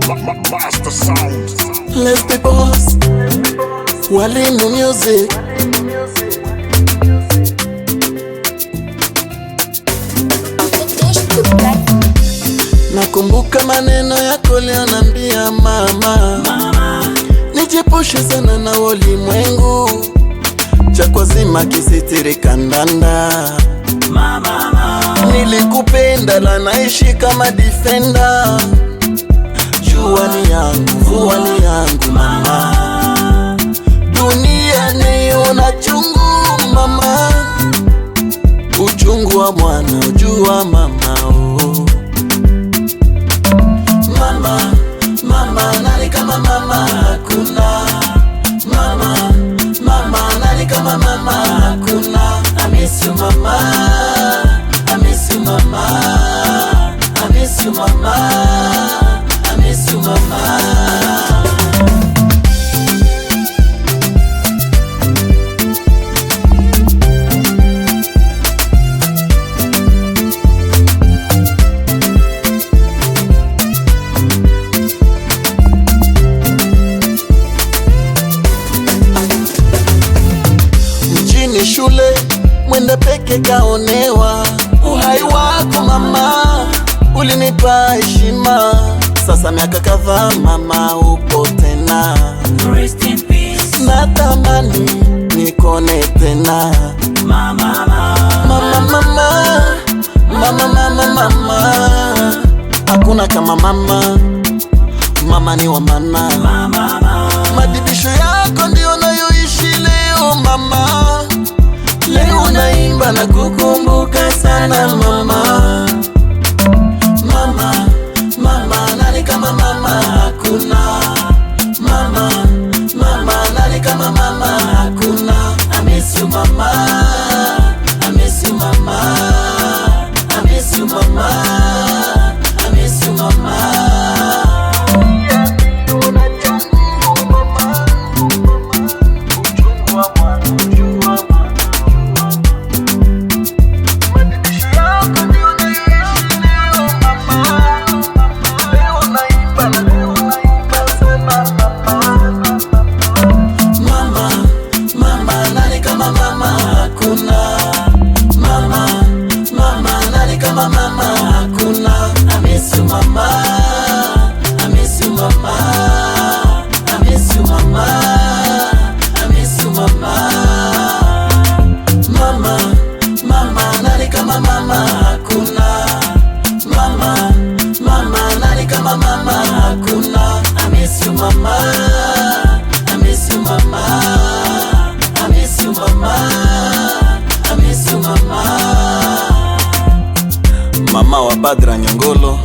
Master Sound. Let's be boss. Walimu music. Nakumbuka maneno yako uliyoniambia mama, nijepushe sana na ulimwengu, chakwa zima kisitiri kandanda. Nilikupenda la naishi kama defender. Jua ni yangu, mvua ni yangu mama. Dunia niona chungu mama, uchungu wa mwana ujua mama. Oh mama, mama nani kama mama hakuna. Mama, mama nani kama mama hakuna. I miss you mama, I miss you mama, I miss you mama, I miss you mama. Mjini shule mwenda peke kaonewa. Uhai wako mama ulinipa heshima. Sasa miaka kadhaa mama upo tena. Rest in peace. Natamani nikone tena. Mama, mama, mama, mama, mama, mama. Hakuna kama mama, mama ni wa maana. Madibisho yako ndio nayoishi leo mama. Leo naimba na kukumbuka sana mama. Mama, mama nani kama mama hakuna. Mama, mama nani kama mama hakuna. I miss you mama, I miss you mama, I miss you mama, I miss you mama. Mama, mama hakuna. I miss you mama, I miss you mama, I miss you mama, I miss you mama. Mama, mama nani kama mama hakuna. Mama, mama nani kama mama hakuna. I miss you mama, I miss you mama, I miss you mama, I miss you mama. Mama wa Badra Nyongolo,